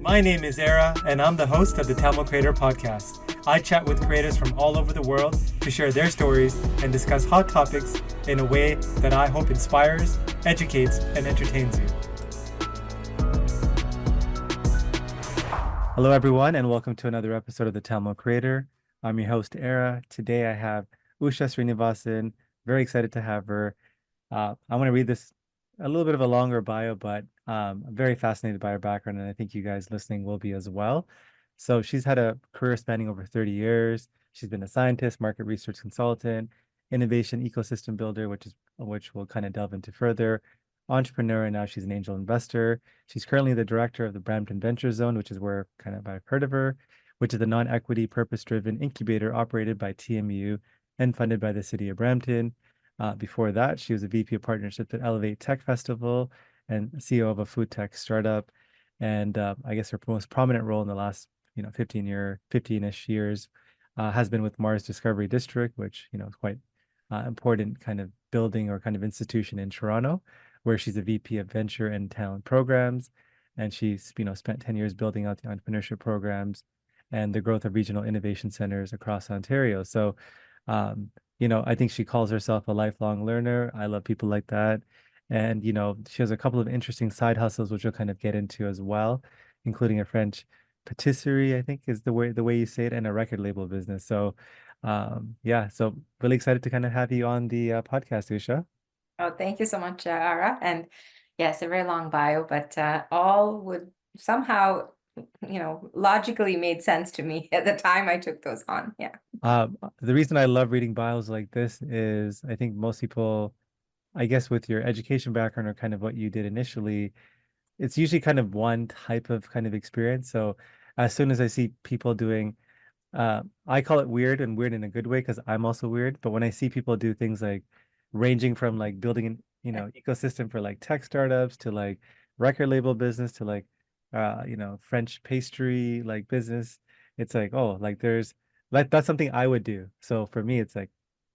My name is Era, and I'm the host of the Tamil Creator Podcast. I chat with creators from all over the world to share their stories and discuss hot topics in a way that I hope inspires, educates, and entertains you. Hello, everyone, and welcome to another episode of the Tamil Creator. I'm your host, Era. Today I have Usha Srinivasan. Very excited to have her. I want to read this a little bit of a longer bio, but I'm very fascinated by her background, and I think you guys listening will be as well. So she's had a career spanning over 30 years. She's been a scientist, market research consultant, innovation ecosystem builder, which we'll kind of delve into further, entrepreneur, and now she's an angel investor. She's currently the director of the Brampton Venture Zone, which is where kind of I've heard of her, which is a non-equity, purpose-driven incubator operated by TMU and funded by the City of Brampton. Before that, she was a VP of partnerships at Elevate Tech Festival and CEO of a food tech startup. And I guess her most prominent role in the last 15-ish years has been with Mars Discovery District, which is quite important kind of building or kind of institution in Toronto, where she's a VP of venture and talent programs. And she's spent 10 years building out the entrepreneurship programs and the growth of regional innovation centers across Ontario. So I think she calls herself a lifelong learner. I love people like that. And, she has a couple of interesting side hustles, which we'll kind of get into as well, including a French patisserie, I think is the way you say it, and a record label business. So, so really excited to kind of have you on the podcast, Usha. Oh, thank you so much, Ara. And yes, a very long bio, but all would somehow, logically made sense to me at the time I took those on. Yeah. The reason I love reading bios like this is I think most people, I guess with your education background or kind of what you did initially, it's usually kind of one type of kind of experience. So as soon as I see people doing, I call it weird and weird in a good way because I'm also weird. But when I see people do things like ranging from like building an, ecosystem for like tech startups to like record label business to like, French pastry like business, it's like, oh, like that's something I would do. So for me, it's like,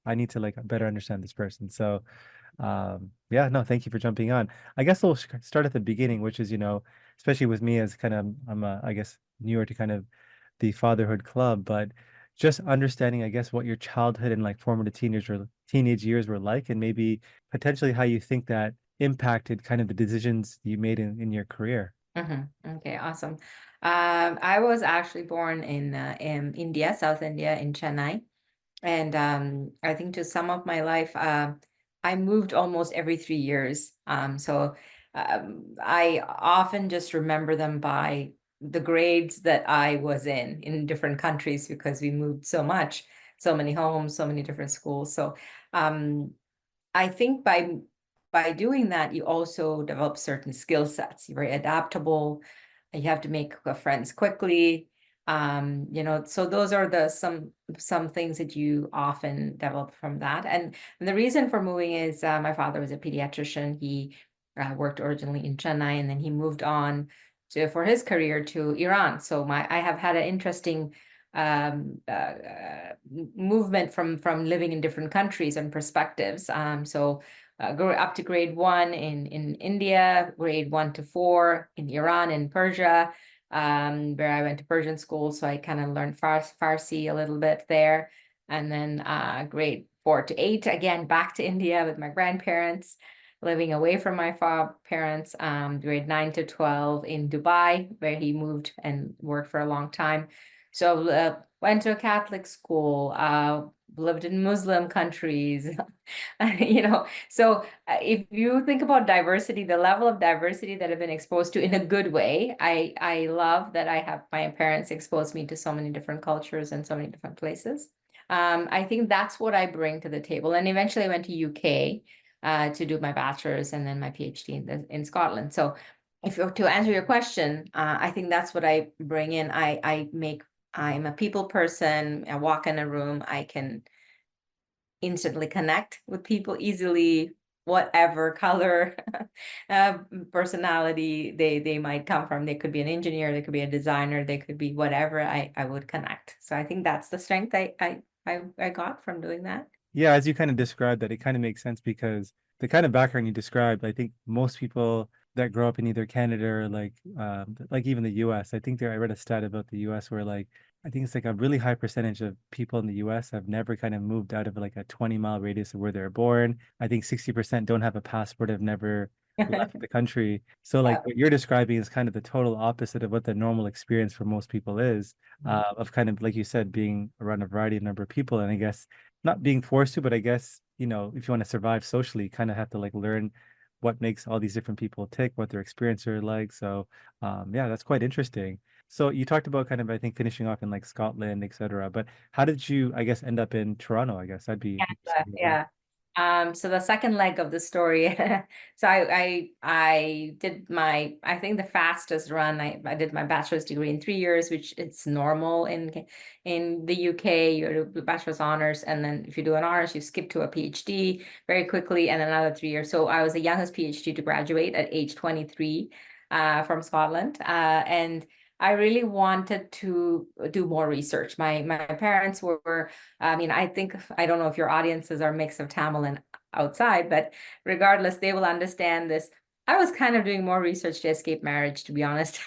I need to like better understand this person. So yeah, no, thank you for jumping on. I guess we'll start at the beginning, which is, especially with me as kind of, I guess, newer to kind of the fatherhood club, but just understanding, I guess, what your childhood and like formative teenage years were like, and maybe potentially how you think that impacted kind of the decisions you made in your career. Okay, awesome. I was actually born in India, South India, in Chennai. And I think to sum up my life, I moved almost every 3 years. I often just remember them by the grades that I was in different countries because we moved so much, so many homes, so many different schools. So um, I think by doing that, you also develop certain skill sets. You're very adaptable. You have to make friends quickly. So those are the some things that you often develop from that. And the reason for moving is my father was a pediatrician. He worked originally in Chennai, and then he moved on for his career to Iran. So I have had an interesting movement from living in different countries and perspectives. Go up to grade 1 in India, grade 1 to 4 in Iran and Persia, where I went to Persian school. So I kind of learned Farsi a little bit there. And then grade 4 to 8, again, back to India with my grandparents, living away from my parents, grade 9 to 12 in Dubai, where he moved and worked for a long time. So went to a Catholic school, lived in Muslim countries, So if you think about diversity, the level of diversity that I've been exposed to in a good way, I love that I have my parents exposed me to so many different cultures and so many different places. I think that's what I bring to the table. And eventually I went to UK to do my bachelor's and then my PhD in Scotland. So to answer your question, I think that's what I bring in. I'm a people person. I walk in a room, I can instantly connect with people easily, whatever color, uh, personality they might come from. They could be an engineer, they could be a designer, they could be whatever. I would connect. So I think that's the strength I got from doing that. Yeah, as you kind of described that, it kind of makes sense because the kind of background you described, I think most people that grow up in either Canada or like even the US. I think I read a stat about the US where like I think it's like a really high percentage of people in the US have never kind of moved out of like a 20-mile radius of where they're born. I think 60% don't have a passport, have never left the country. So like Yeah. what you're describing is kind of the total opposite of what the normal experience for most people is, of kind of like you said, being around a variety of number of people. And I guess not being forced to, but I guess, you know, if you want to survive socially, you kind of have to like learn what makes all these different people tick, what their experience are like. So yeah, that's quite interesting. So you talked about kind of, I think, finishing off in like Scotland, etc. But how did you, I guess, end up in Toronto? I guess I'd be interested to hear that. Yeah. So the second leg of the story, so I did my, I think the fastest run, I did my bachelor's degree in 3 years, which it's normal in the UK. You do bachelor's honors, and then if you do an honors, you skip to a PhD very quickly, and another 3 years. So I was the youngest PhD to graduate at age 23 from Scotland. And I really wanted to do more research. My parents were, I mean, I don't know if your audiences are a mix of Tamil and outside, but regardless, they will understand this. I was kind of doing more research to escape marriage, to be honest.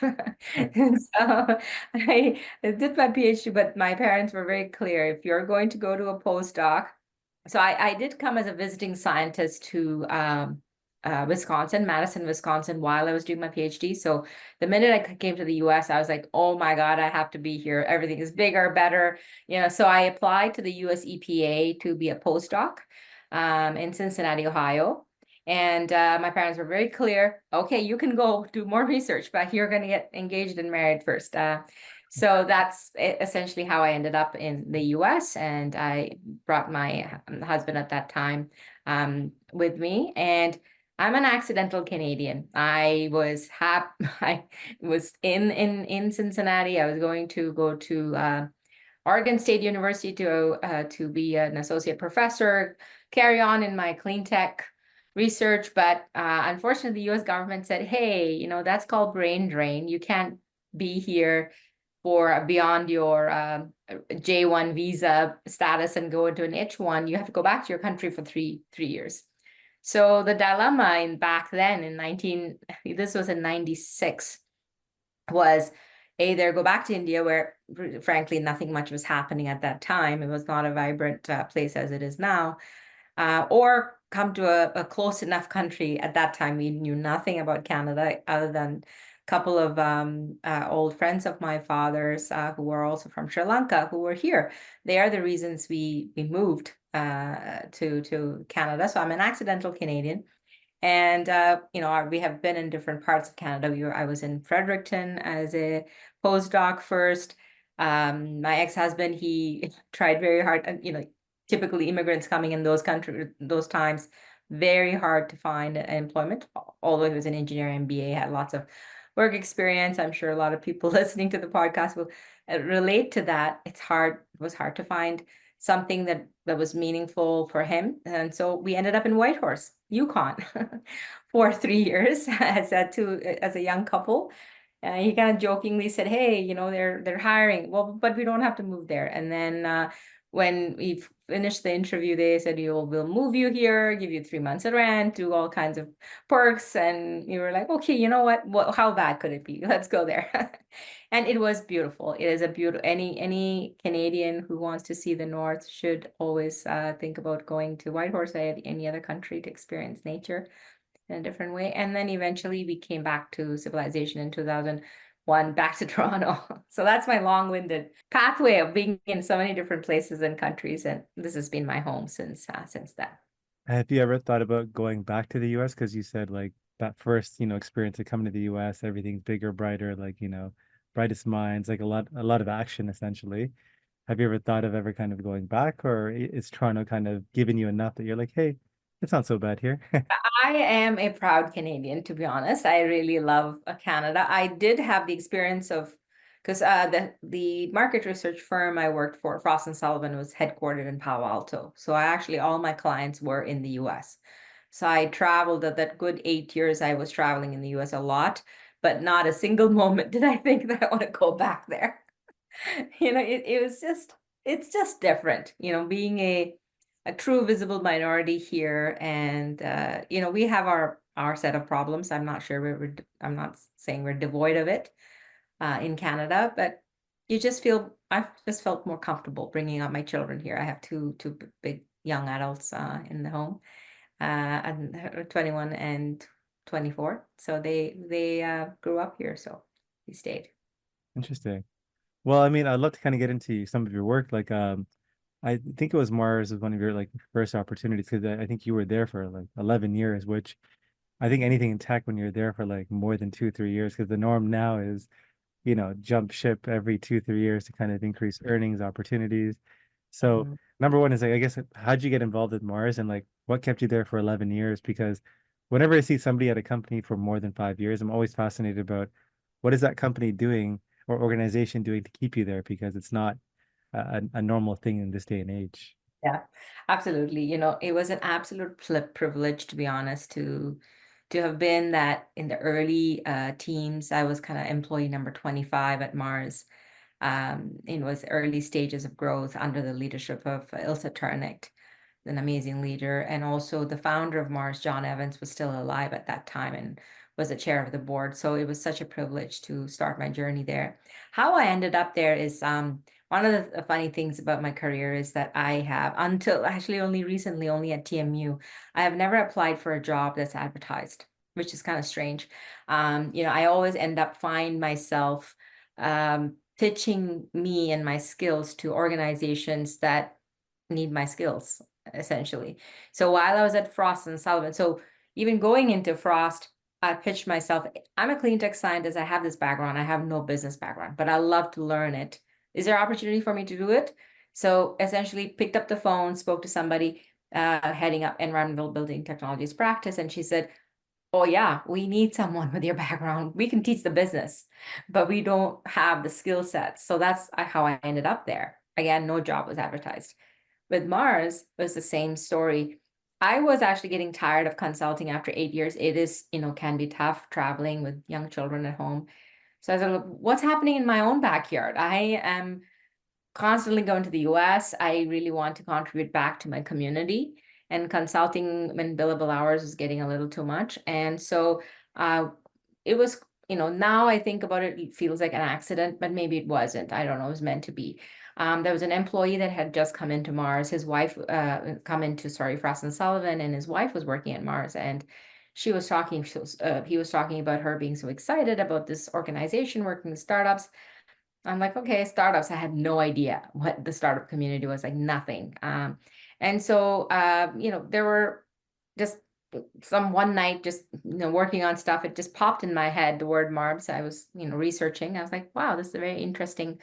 And so I did my PhD, but my parents were very clear, if you're going to go to a postdoc. So I did come as a visiting scientist to Wisconsin, Madison, Wisconsin, while I was doing my PhD. So the minute I came to the US, I was like, oh my God, I have to be here. Everything is bigger, better. So I applied to the US EPA to be a postdoc in Cincinnati, Ohio. And my parents were very clear, okay, you can go do more research, but you're going to get engaged and married first. So that's essentially how I ended up in the US. And I brought my husband at that time with me. And I'm an accidental Canadian. I was I was in Cincinnati. I was going to go to Oregon State University to be an associate professor, carry on in my clean tech research. But unfortunately, the U.S. government said, "Hey, that's called brain drain. You can't be here for beyond your J1 visa status and go into an H1. You have to go back to your country for three years." So the dilemma back then this was in 96, was either go back to India, where frankly nothing much was happening at that time. It was not a vibrant place as it is now, or come to a close enough country. At that time, we knew nothing about Canada other than a couple of old friends of my father's who were also from Sri Lanka, who were here. They are the reasons we moved to Canada. So I'm an accidental Canadian. And we have been in different parts of Canada. I was in Fredericton as a postdoc first. My ex-husband, he tried very hard, and typically immigrants coming in those countries, those times, very hard to find employment. Although he was an engineer MBA, had lots of work experience. I'm sure a lot of people listening to the podcast will relate to that. It was hard to find something that was meaningful for him. And so we ended up in Whitehorse, Yukon, for 3 years as a young couple. He kind of jokingly said, "Hey, they're hiring. Well, but we don't have to move there." And then when we finished the interview, they said, we'll move you here, give you 3 months of rent, do all kinds of perks. And you were like, okay, you know what? How bad could it be? Let's go there. And it was beautiful. It is a beautiful, any Canadian who wants to see the North should always think about going to Whitehorse or any other country to experience nature in a different way. And then eventually we came back to civilization in 2001, back to Toronto. So that's my long-winded pathway of being in so many different places and countries. And this has been my home since then. Have you ever thought about going back to the US? Because you said like that first, experience of coming to the US, everything's bigger, brighter, like, brightest minds, like a lot of action essentially. Have you ever thought of ever kind of going back, or is Toronto kind of giving you enough that you're like, hey, it's not so bad here? I am a proud Canadian, to be honest. I really love Canada. I did have the experience of, because the market research firm I worked for, Frost and Sullivan, was headquartered in Palo Alto. So all my clients were in the US. So I traveled that good 8 years. I was traveling in the US a lot, but not a single moment did I think that I want to go back there. It's just different, being a true visible minority here. And we have our set of problems. I'm not sure I'm not saying we're devoid of it in Canada, but I've just felt more comfortable bringing up my children here. I have two big young adults in the home, and 21 and 24. So they grew up here, so we stayed. Interesting. Well, I mean, I'd love to kind of get into some of your work. Like, I think it was Mars was one of your like first opportunities because I think you were there for like 11 years, which I think anything in tech when you're there for like more than 2, 3 years, because the norm now is, jump ship every 2, 3 years to kind of increase earnings opportunities. So Mhm. number one is like, I guess, how'd you get involved with Mars and like what kept you there for 11 years? Because whenever I see somebody at a company for more than 5 years, I'm always fascinated about what is that company doing or organization doing to keep you there because it's not a normal thing in this day and age. Yeah, absolutely. It was an absolute privilege, to be honest, to have been that in the early teams. I was kind of employee number 25 at Mars. It was early stages of growth under the leadership of Ilse Turnicht, an amazing leader. And also the founder of Mars, John Evans, was still alive at that time and was the chair of the board. So it was such a privilege to start my journey there. How I ended up there is one of the funny things about my career is that I have, until actually only recently, only at TMU, I have never applied for a job that's advertised, which is kind of strange. I always end up find myself pitching me and my skills to organizations that need my skills, essentially. So while I was at Frost and Sullivan, so even going into Frost, I pitched myself. I'm a clean tech scientist. I have this background. I have no business background, but I love to learn it. Is there opportunity for me to do it? So essentially picked up the phone, spoke to somebody heading up environmental building technologies practice, and she said, oh yeah, we need someone with your background. We can teach the business, but we don't have the skill sets. So that's how I ended up there. Again, no job was advertised. With Mars, it was the same story. I was actually getting tired of consulting after 8 years. It is, can be tough traveling with young children at home. So I said, what's happening in my own backyard? I am constantly going to the US. I really want to contribute back to my community. And consulting when billable hours was getting a little too much. And so it was, now I think about it, it feels like an accident, but maybe it wasn't. I don't know, it was meant to be. There was an employee that had just come into Mars. His wife Frost and Sullivan, and his wife was working at Mars. And he was talking about her being so excited about this organization working with startups. I'm like, okay, startups. I had no idea what the startup community was, like nothing. And so, there were just some one night, just, working on stuff. It just popped in my head, the word MARBS. I was, researching. I was like, wow, this is a very interesting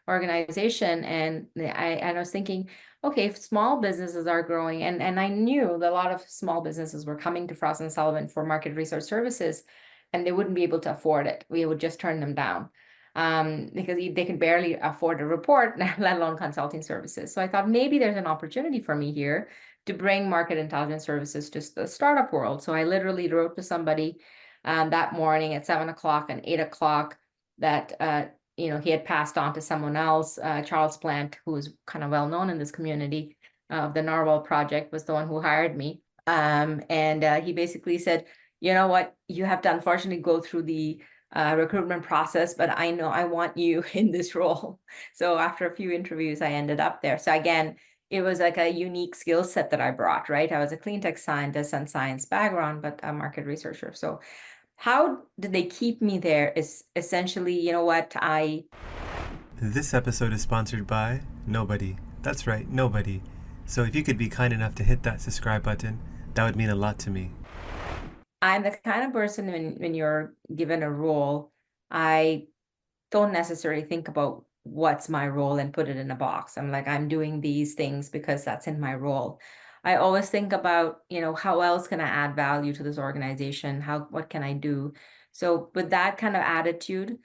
organization. And I was thinking, okay, if small businesses are growing, and I knew that a lot of small businesses were coming to Frost and Sullivan for market research services, and they wouldn't be able to afford it. We would just turn them down because they can barely afford a report, let alone consulting services. So I thought maybe there's an opportunity for me here to bring market intelligence services to the startup world. So I literally wrote to somebody that morning at 7 o'clock and 8 o'clock that he had passed on to someone else. Charles Plant, who was kind of well known in this community of the Narwhal Project, was the one who hired me. And he basically said, you know what, you have to unfortunately go through the recruitment process, but I know I want you in this role. So after a few interviews, I ended up there. So again, it was like a unique skill set that I brought, right? I was a clean tech scientist and science background, but a market researcher. So how did they keep me there is essentially, This episode is sponsored by nobody. That's right, nobody. So if you could be kind enough to hit that subscribe button, that would mean a lot to me. I'm the kind of person when you're given a role, I don't necessarily think about what's my role and put it in a box. I'm like, I'm doing these things because that's in my role. I always think about, how else can I add value to this organization? What can I do? So with that kind of attitude,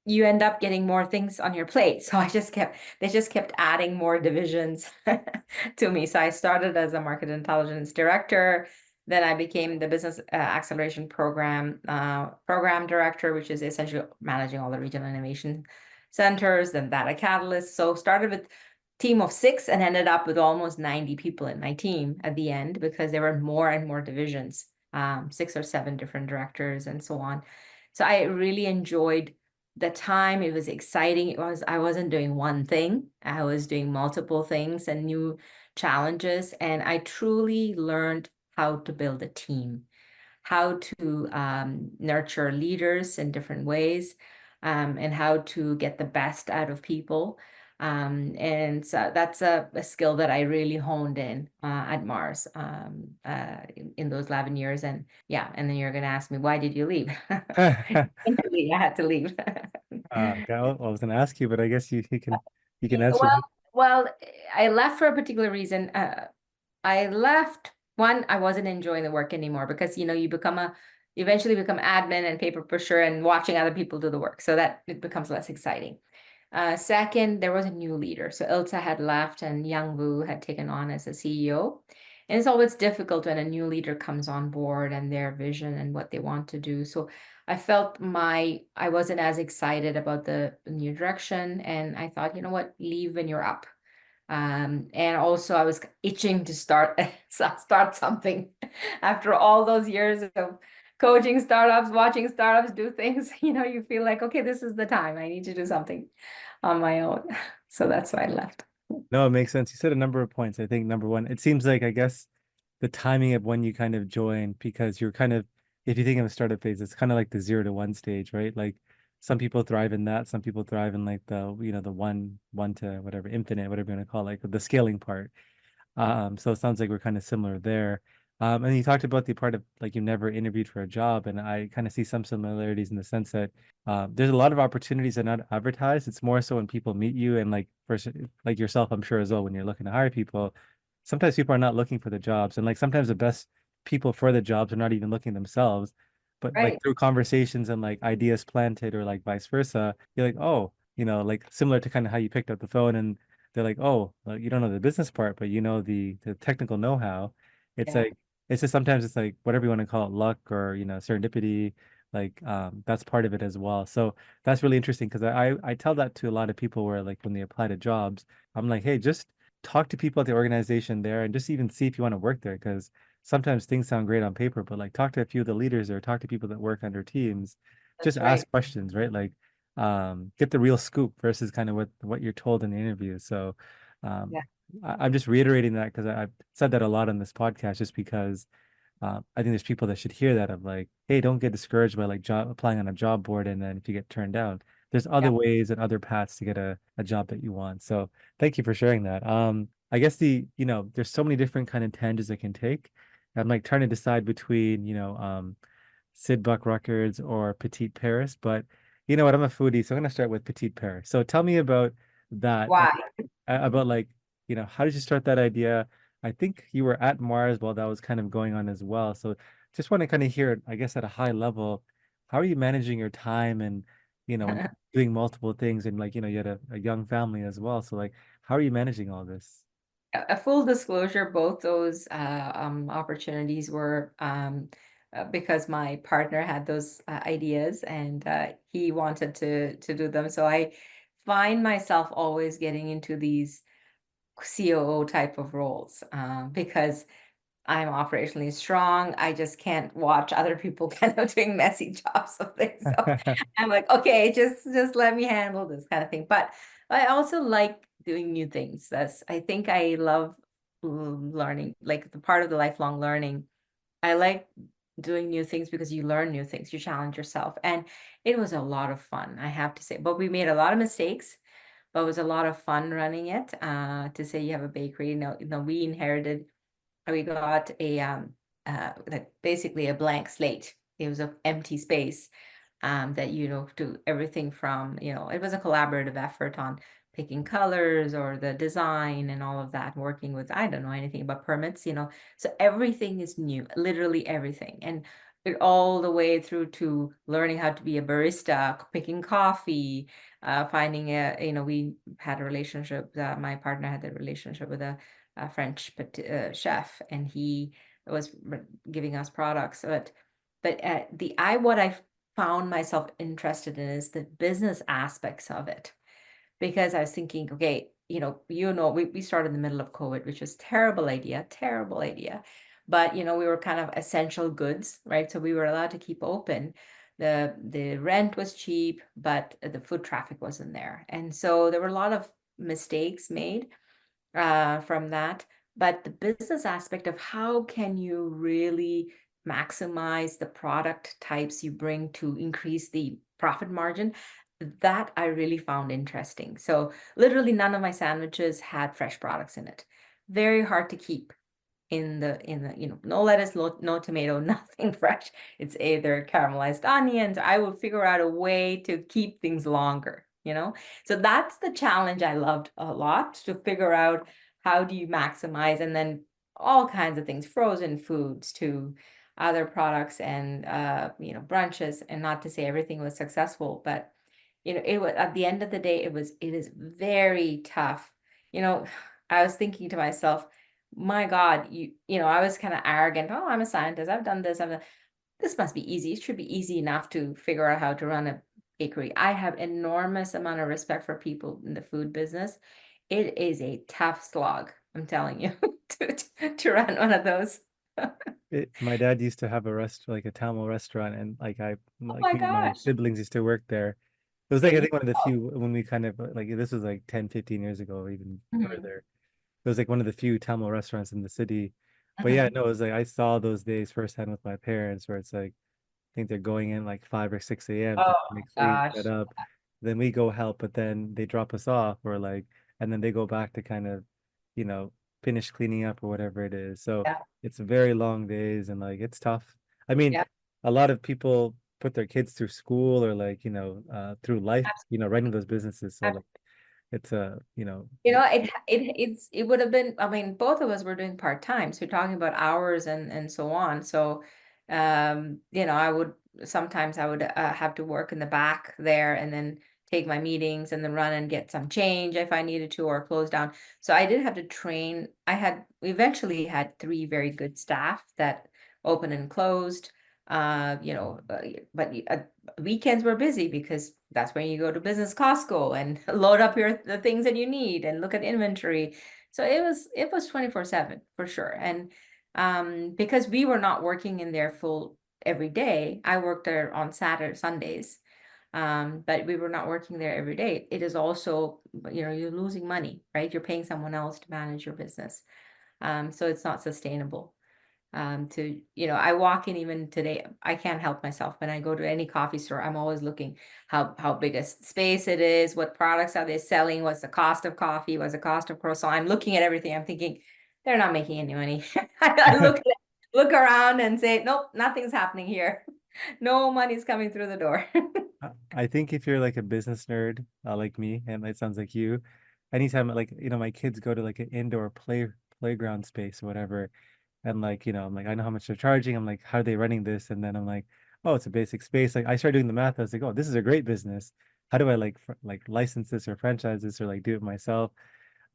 you end up getting more things on your plate. So they just kept adding more divisions to me. So I started as a market intelligence director. Then I became the business acceleration program director, which is essentially managing all the regional innovation centers, then data catalyst. So started with team of 6 and ended up with almost 90 people in my team at the end because there were more and more divisions 6 or 7 different directors and so on. So I really enjoyed the time. It was exciting. I wasn't doing one thing. I was doing multiple things and new challenges. And I truly learned how to build a team, how to nurture leaders in different ways, and how to get the best out of people. And so that's a skill that I really honed in at Mars in those 11 years. And yeah, and then you're going to ask me, why did you leave? Eventually, I had to leave. Okay, I was gonna ask you, but I guess you can answer Well, that. well, I left for a particular reason. I left one, I wasn't enjoying the work anymore because you eventually become admin and paper pusher and watching other people do the work. So that it becomes less exciting. Second, there was a new leader. So Ilsa had left and Yang Wu had taken on as a CEO. And it's always difficult when a new leader comes on board and their vision and what they want to do. So I felt I wasn't as excited about the new direction. And I thought, you know what, leave when you're up. And also I was itching to start something after all those years of coaching startups, watching startups do things, you feel like, okay, this is the time. I need to do something on my own. So that's why I left. No, it makes sense. You said a number of points. I think number one, it seems like, I guess, the timing of when you kind of joined, because you're kind of, if you think of a startup phase, it's kind of like the 0 to 1 stage, right? Like some people thrive in that, some people thrive in like the one to whatever, infinite, whatever you want to call it, like the scaling part. So it sounds like we're kind of similar there. And you talked about the part of like you never interviewed for a job, and I kind of see some similarities in the sense that there's a lot of opportunities that are not advertised. It's more so when people meet you, and like first, like yourself, I'm sure as well, when you're looking to hire people, sometimes people are not looking for the jobs, and like sometimes the best people for the jobs are not even looking themselves, but like Right. through conversations and like ideas planted or like vice versa, you're like, oh, like similar to kind of how you picked up the phone and they're like, oh, well, you don't know the business part, but you know the technical know-how. It's Yeah. like it's just sometimes it's like whatever you want to call it, luck or serendipity. Like that's part of it as well. So that's really interesting because I tell that to a lot of people where like when they apply to jobs, I'm like, hey, just talk to people at the organization there and just even see if you want to work there because sometimes things sound great on paper, but like talk to a few of the leaders or talk to people that work under teams. Just That's right. ask questions, right? Like get the real scoop versus kind of what you're told in the interview. So um, Yeah. I'm just reiterating that because I've said that a lot on this podcast, just because I think there's people that should hear that of like, hey, don't get discouraged by like job applying on a job board and then if you get turned down, there's Yeah. other ways and other paths to get a job that you want. So thank you for sharing that. I guess there's so many different kind of tangents it can take. I'm like trying to decide between, Sid Buck Records or Petit Paris. But you know what? I'm a foodie, so I'm gonna start with Petit Paris. So tell me about that and Why? about like, how did you start that idea? I think you were at Mars while that was kind of going on as well. So just want to kind of hear, I guess, at a high level, how are you managing your time and, when doing multiple things and like, you had a young family as well. So like, how are you managing all this? A full disclosure, both those opportunities were because my partner had those ideas and he wanted to do them. So I find myself always getting into these COO type of roles because I'm operationally strong. I just can't watch other people kind of doing messy jobs of things. So I'm like, okay, just let me handle this kind of thing. But I also like doing new things. I think I love learning, like the part of the lifelong learning. I like doing new things because you learn new things, you challenge yourself. And it was a lot of fun, I have to say. But we made a lot of mistakes, but it was a lot of fun running it. To say you have a bakery, no, we got a like basically a blank slate. It was an empty space that do everything from it was a collaborative effort on picking colors or the design and all of that, working with I don't know anything about permits, so everything is new, literally everything, and it all the way through to learning how to be a barista, picking coffee, finding we had a relationship, my partner had a relationship with a French chef, and he was giving us products. But what I found myself interested in is the business aspects of it, because I was thinking, okay, we started in the middle of COVID, which was terrible idea, but we were kind of essential goods, right? So we were allowed to keep open. The rent was cheap, but the foot traffic wasn't there. And so there were a lot of mistakes made from that. But the business aspect of how can you really maximize the product types you bring to increase the profit margin, that I really found interesting. So literally none of my sandwiches had fresh products in it. Very hard to keep in the no lettuce, no tomato, nothing fresh. It's either caramelized onions. I will figure out a way to keep things longer, so that's the challenge I loved a lot, to figure out how do you maximize, and then all kinds of things, frozen foods to other products, and brunches. And not to say everything was successful, but it was, at the end of the day, it is very tough. I was thinking to myself, my God, I was kind of arrogant. Oh, I'm a scientist. I've done this. This must be easy. It should be easy enough to figure out how to run a bakery. I have enormous amount of respect for people in the food business. It is a tough slog, I'm telling you, to run one of those. My dad used to have a like a Tamil restaurant, and like Oh like my me and my gosh. siblings used to work there. It was There like I you think one of the go. few when we kind of like this was like 10, 15 years ago or even Mhm, further. It was like one of the few Tamil restaurants in the city. But yeah, mhm. no, it was like I saw those days firsthand with my parents where it's like I think they're going in like 5 or 6 a.m. to Oh like my clean gosh. that up. Then we go help, but then they drop us off or like, and then they go back to kind of, you know, finish cleaning up or whatever it is. So Yeah. it's very long days and like it's tough. I mean, Yeah. a lot of people put their kids through school or like, through life, running those businesses. So like it's It would have been, I mean, both of us were doing part-time, so talking about hours and so on. So, sometimes I would have to work in the back there and then take my meetings and then run and get some change if I needed to, or close down. So I did have to train. We eventually had three very good staff that opened and closed. But weekends were busy because that's when you go to business Costco and load up the things that you need and look at inventory. So it was 24/7 for sure. And because we were not working in there full every day, I worked there on Saturday, Sundays. But we were not working there every day. It is also, you're losing money, right? You're paying someone else to manage your business. So it's not sustainable. I walk in even today, I can't help myself. When I go to any coffee store, I'm always looking how big a space it is, what products are they selling, what's the cost of coffee, what's the cost of croissant. I'm looking at everything. I'm thinking they're not making any money. I look around and say, nope, nothing's happening here. No money's coming through the door. I think if you're like a business nerd, like me, and it sounds like you, anytime like my kids go to like an indoor playground space or whatever, and like I'm like I know how much they're charging. I'm like, how are they running this? And then I'm like, oh, it's a basic space. Like I started doing the math. I was like, oh, this is a great business. How do I like license this or franchise this or like do it myself?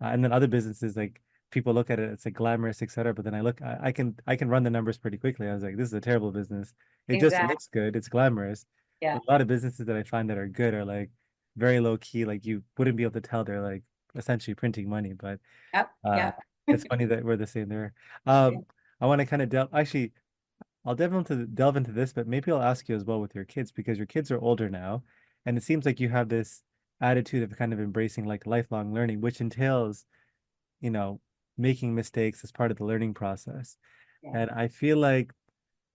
And then other businesses like people look at it, it's like glamorous, etc. But then I can run the numbers pretty quickly. I was like, this is a terrible business. It just Exactly. looks good. It's glamorous. Yeah. But a lot of businesses that I find that are good are like very low key. Like you wouldn't be able to tell they're like essentially printing money. But Yep. uh, Yep. it's funny that we're the same there. Yeah. I want to kind of delve. Actually, I'll delve into this, but maybe I'll ask you as well with your kids because your kids are older now, and it seems like you have this attitude of kind of embracing like lifelong learning, which entails you know, making mistakes as part of the learning process. Yeah. And I feel like,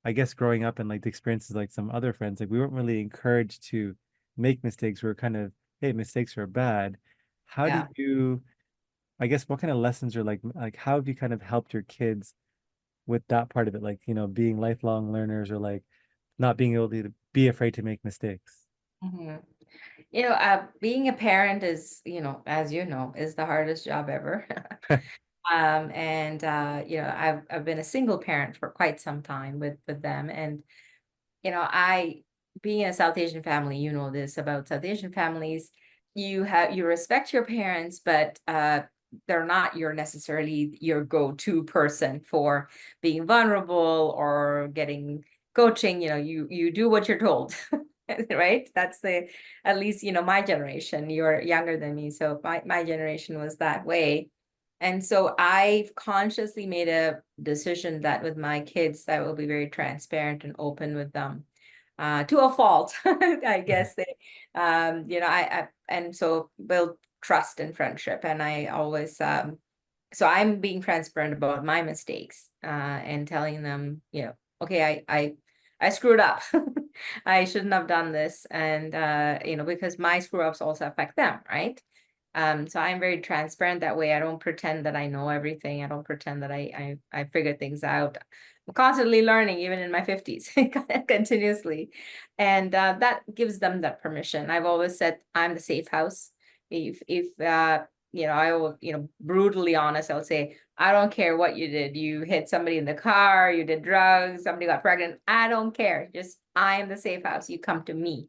I guess growing up and like the experiences like some other friends, like we weren't really encouraged to make mistakes. We were kind of, hey, mistakes are bad. How Yeah. did you, I guess, what kind of lessons are like, how have you kind of helped your kids with that part of it? Like, being lifelong learners or like not being able to be afraid to make mistakes. Mhm. Being a parent is, as you know, is the hardest job ever. And I've been a single parent for quite some time with them. And I, being in a South Asian family, you know this about South Asian families, you respect your parents, but they're not necessarily your go-to person for being vulnerable or getting coaching. You do what you're told. Right? That's at least my generation. You're younger than me, so my generation was that way. And so I've consciously made a decision that with my kids, I will be very transparent and open with them. To a fault, I guess they, and so build trust and friendship. And I always, so I'm being transparent about my mistakes, and telling them, okay, I screwed up. I shouldn't have done this. And, because my screw ups also affect them, right? So I'm very transparent that way. I don't pretend that I know everything. I don't pretend that I figure things out. I'm constantly learning, even in my 50s, continuously. And that gives them that permission. I've always said I'm the safe house. If I will, brutally honest, I'll say, I don't care what you did. You hit somebody in the car, you did drugs, somebody got pregnant. I don't care. Just I am the safe house. You come to me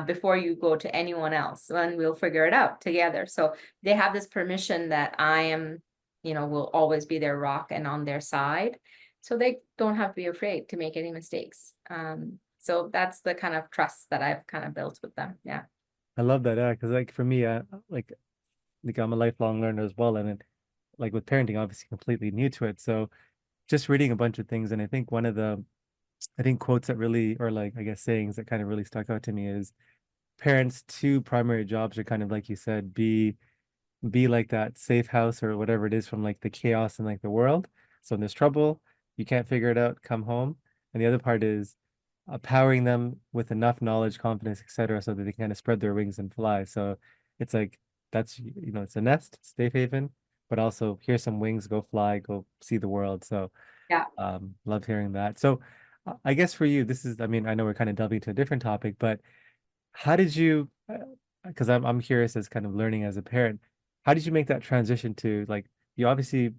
before you go to anyone else, and we'll figure it out together. So they have this permission that I am, will always be their rock and on their side. So they don't have to be afraid to make any mistakes. So that's the kind of trust that I've kind of built with them. Yeah. I love that. Yeah, because like for me, like I'm a lifelong learner as well, and like with parenting, obviously completely new to it. So just reading a bunch of things, and I think one of the quotes that really, or like I guess sayings that kind of really stuck out to me is parents' two primary jobs are kind of like you said, be like that safe house or whatever it is from like the chaos and like the world. So when there's trouble, you can't figure it out, come home. And the other part is empowering them with enough knowledge, confidence, etc., so that they kind of spread their wings and fly. So it's like that's it's a nest, safe haven, but also here's some wings, go fly, go see the world. So Yeah. love hearing that. So I guess for you, this is, I mean, I know we're kind of delving to a different topic, but how did you, because I'm curious as kind of learning as a parent, how did you make that transition to like, you obviously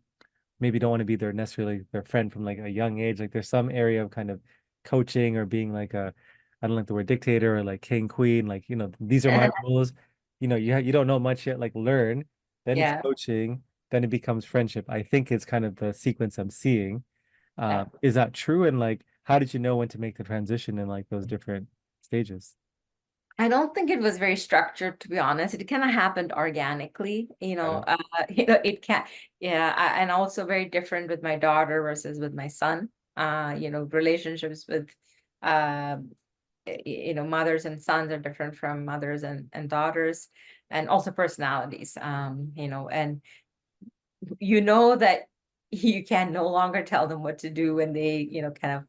maybe don't want to be their necessarily their friend from like a young age. Like there's some area of kind of coaching or being like I don't like the word dictator or like king, queen, like, these are my rules. You don't know much yet, like learn, then it's Yeah. coaching, then it becomes friendship. I think it's kind of the sequence I'm seeing. Yeah. Is that true? And like, how did you know when to make the transition in like those different stages? I don't think it was very structured, to be honest. It kind of happened organically, Got it. it can, yeah, and also very different with my daughter versus with my son. Relationships with, uh, mothers and sons are different from mothers and daughters, and also personalities. And that you can no longer tell them what to do when they, kind of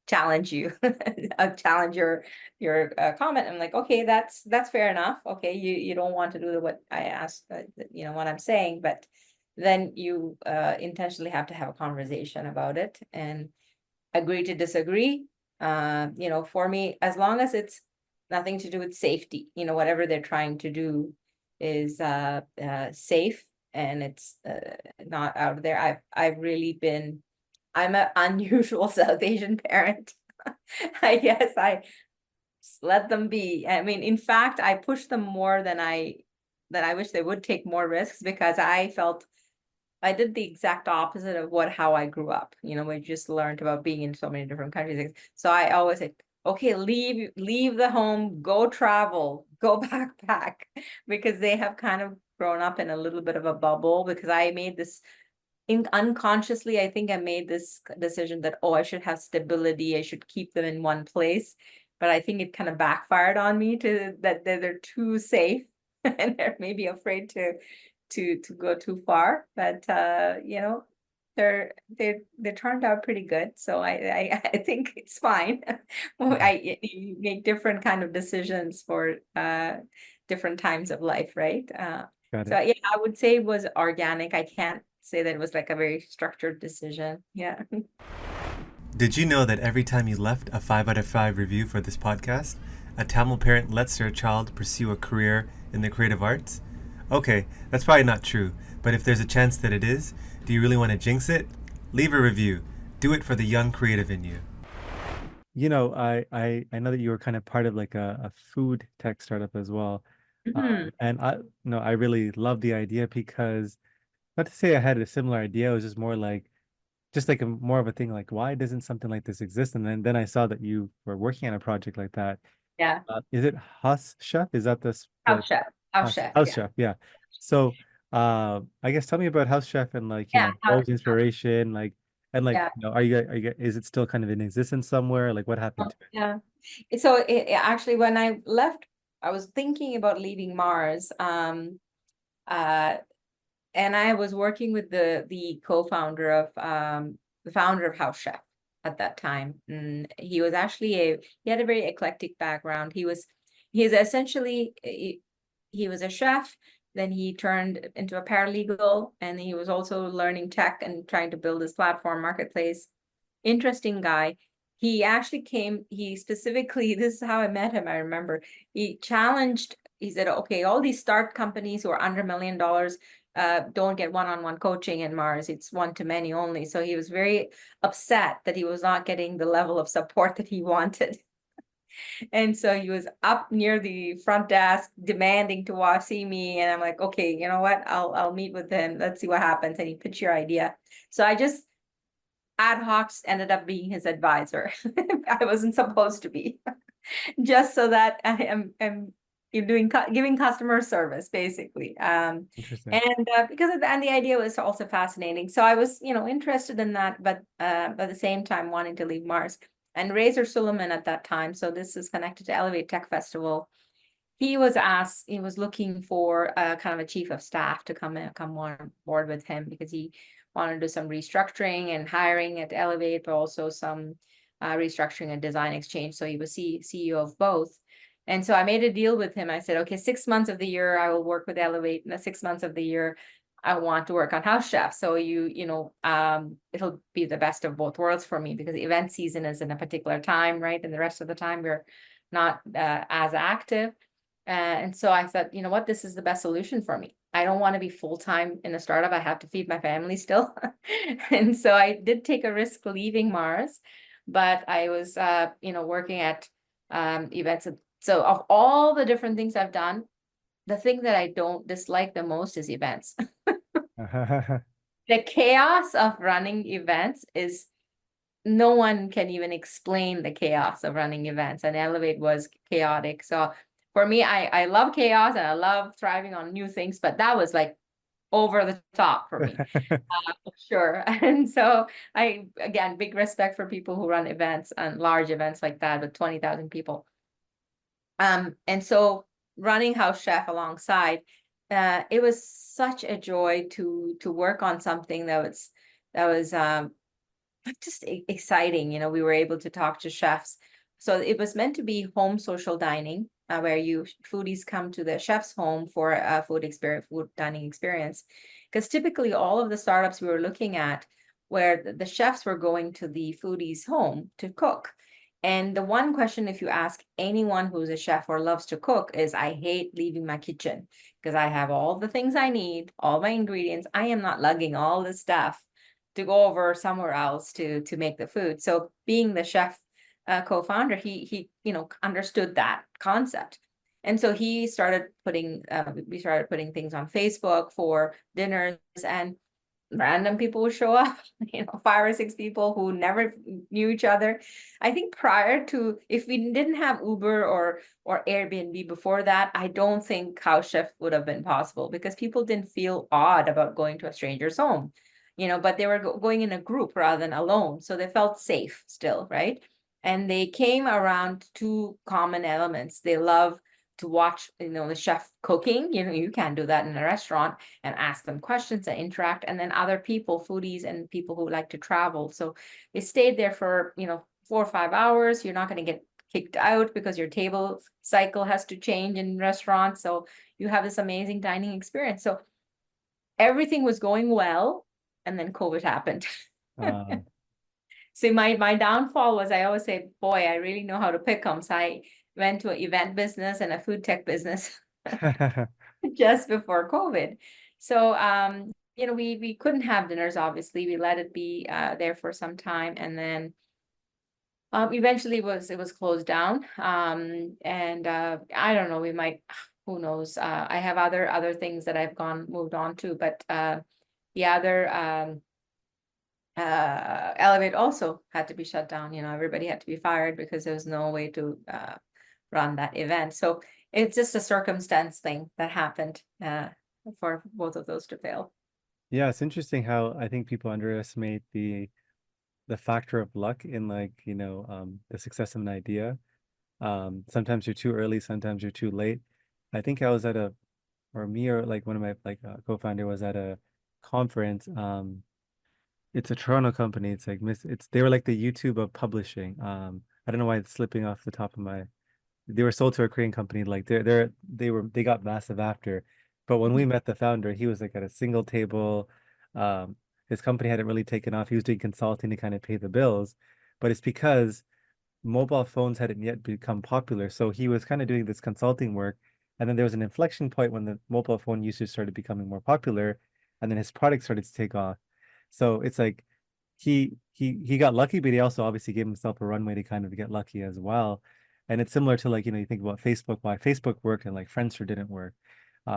challenge you, challenge your comment. I'm like, okay, that's fair enough. Okay, you don't want to do what I asked, what I'm saying, but then you intentionally have to have a conversation about it and agree to disagree. For me, as long as it's nothing to do with safety, whatever they're trying to do is safe, and it's not out there. I've really been, I'm an unusual South Asian parent. I guess I let them be. I mean, in fact, I push them more than I wish they would take more risks, because I felt I did the exact opposite of how I grew up. We just learned about being in so many different countries. So I always say, okay, leave the home, go travel, go backpack, because they have kind of grown up in a little bit of a bubble, because I made this unconsciously, I think I made this decision that, I should have stability, I should keep them in one place. But I think it kind of backfired on me, to that they're too safe and they're maybe afraid to go too far. But they turned out pretty good. So I think it's fine. Well, you make different kind of decisions for different times of life, right? Got So it. yeah, I would say it was organic. I can't say that it was like a very structured decision. Yeah. Did you know that every time you left a 5 out of 5 review for this podcast, a Tamil parent lets their child pursue a career in the creative arts? Okay, that's probably not true, but if there's a chance that it is, do you really want to jinx it? Leave a review. Do it for the young creative in you. I know that you were kind of part of like a food tech startup as well. Mhm. And I really love the idea because not to say I had a similar idea, it was just more like just like more of a thing like why doesn't something like this exist? And then I saw that you were working on a project like that. Yeah. Is it Hus Chef? Is that House chef. House House chef. House Yeah. Chef? Yeah. So I guess tell me about House Chef and like, Yeah, what was the inspiration, like, and like, yeah, is it still kind of in existence somewhere? Like, what happened to it? yeah. So actually, when I left, I was thinking about leaving Mars. Uh, and I was working with the co-founder of the founder of House Chef at that time. And he was actually he had a very eclectic background. He's essentially he was a chef, then he turned into a paralegal, and he was also learning tech and trying to build his platform marketplace. Interesting guy. He specifically, this is how I met him, I remember. He said, okay, all these start companies who are under $1 million don't get one-on-one coaching in Mars. It's one-to-many only. So he was very upset that he was not getting the level of support that he wanted. And so he was up near the front desk demanding to see me. And I'm like, okay, you know what? I'll meet with him. Let's see what happens. And he pitched your idea. So I just ad hoc ended up being his advisor. I wasn't supposed to be, just so that I am giving customer service basically. Interesting. And and the idea was also fascinating. So I was, interested in that, but at the same time wanting to leave Mars. And Razor Suleiman at that time, so this is connected to Elevate Tech Festival. He was looking for a kind of a chief of staff to come on board with him, because he wanted to do some restructuring and hiring at Elevate, but also some restructuring and design exchange. So he was CEO of both. And so I made a deal with him. I said, okay, 6 months of the year I will work with Elevate, and the 6 months of the year I want to work on House Chef. So it'll be the best of both worlds for me, because the event season is in a particular time, right? And the rest of the time we're not as active. And so I thought, you know what, this is the best solution for me. I don't want to be full-time in a startup. I have to feed my family still. And so I did take a risk leaving Mars, but I was, working at events. So of all the different things I've done, the thing that I don't dislike the most is events. The chaos of running events is, no one can even explain the chaos of running events, and Elevate was chaotic. So for me, I love chaos and I love thriving on new things, but that was like over the top for me. For sure. And so again, big respect for people who run events and large events like that with 20,000 people. And so running House Chef alongside, it was such a joy to work on something that was just exciting. We were able to talk to chefs. So it was meant to be home social dining, where foodies come to the chef's home for a food dining experience. Because typically all of the startups we were looking at, where the chefs were going to the foodies' home to cook. And the one question, if you ask anyone who's a chef or loves to cook, is, I hate leaving my kitchen, because I have all the things I need, all my ingredients. I am not lugging all this stuff to go over somewhere else to make the food. So being the chef co-founder, he understood that concept. And so we started putting things on Facebook for dinners, and random people would show up, 5 or 6 people who never knew each other. I think if we didn't have Uber or Airbnb before that, I don't think House Chef would have been possible, because people didn't feel odd about going to a stranger's home, but they were going in a group rather than alone. So they felt safe still, right? And they came around 2 common elements. They love to watch, the chef cooking. You can't do that in a restaurant, and ask them questions and interact. And then other people, foodies and people who like to travel. So they stayed there for, 4 or 5 hours. You're not going to get kicked out because your table cycle has to change in restaurants. So you have this amazing dining experience. So everything was going well, and then COVID happened. So my downfall was, I always say, boy, I really know how to pick them. So I went to an event business and a food tech business just before COVID. So we couldn't have dinners, obviously. We let it be there for some time, and then eventually it was closed down. And I don't know, we might, who knows? I have other things that I've moved on to, but the other Elevate also had to be shut down. Everybody had to be fired because there was no way to run that event. So it's just a circumstance thing that happened. for both of those to fail. Yeah, it's interesting how I think people underestimate the factor of luck in like, the success of an idea. Sometimes you're too early, sometimes you're too late. I think I was at a or me or like one of my like co-founder was at a conference. It's a Toronto company. It's like they were like the YouTube of publishing. I don't know why it's slipping off the top of my. They were sold to a Korean company. Like they got massive after. But when we met the founder, he was like at a single table. Um, his company hadn't really taken off. He was doing consulting to kind of pay the bills. But it's because mobile phones hadn't yet become popular. So he was kind of doing this consulting work. And then there was an inflection point when the mobile phone usage started becoming more popular, and then his product started to take off. So it's like he got lucky, but he also obviously gave himself a runway to kind of get lucky as well. And it's similar to like, you think about Facebook, why Facebook worked and like Friendster didn't work.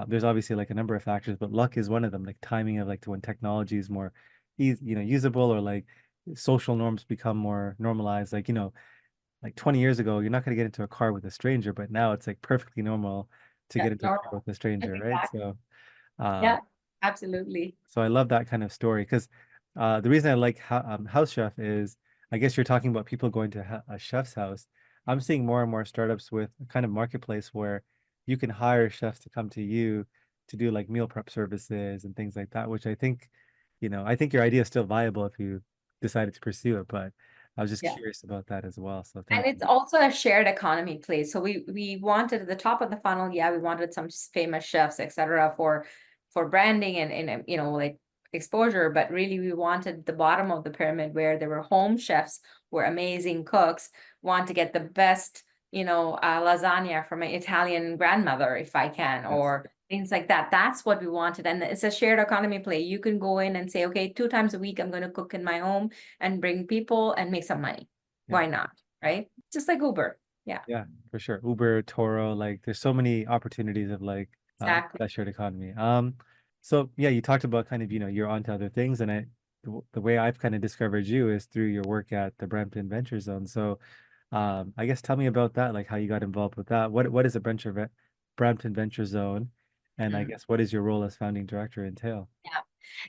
There's obviously like a number of factors, but luck is one of them, like timing of like to when technology is more usable, or like social norms become more normalized. Like 20 years ago, you're not going to get into a car with a stranger, but now it's like perfectly normal to Yeah, get into a car normal. with a stranger, right? Exactly. Uh, Yeah, absolutely. so I love that kind of story because the reason I like House Chef is I guess you're talking about people going to a chef's house. I'm seeing more and more startups with a kind of marketplace where you can hire chefs to come to you to do like meal prep services and things like that, which I think your idea is still viable if you decided to pursue it, but I was just Yeah. curious about that as well. So And thank it's you. also a shared economy place. So we wanted at the top of the funnel, yeah, we wanted some famous chefs, etc., for branding and like exposure, but really we wanted the bottom of the pyramid where there were home chefs who were amazing cooks, want to get the best, lasagna from an Italian grandmother if I can, Yes. or things like that. That's what we wanted. And it's a shared economy play. You can go in and say, okay, 2 times a week, I'm going to cook in my home and bring people and make some money. Yeah. Why not? Right? Just like Uber. Yeah, Yeah, for sure. Uber, Toro, like there's so many opportunities of like exactly. that shared economy. So yeah, you talked about kind of, you're onto other things, and the way I've kind of discovered you is through your work at the Brampton Venture Zone. So I guess tell me about that, like how you got involved with that. What is a Brampton Venture Zone? And I Mm. guess what is your role as founding director entail? Yeah.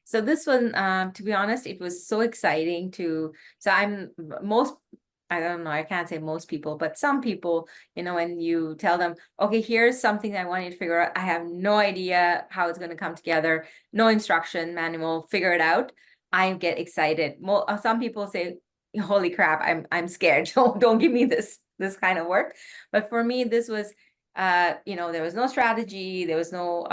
So this one, to be honest, it was so exciting so I don't know, I can't say most people, but some people, when you tell them, okay, here's something I want you to figure out. I have no idea how it's going to come together, no instruction manual, figure it out. I get excited. Some people say, holy crap, I'm scared. Don't give me this kind of work. But for me, this was, there was no strategy, there was no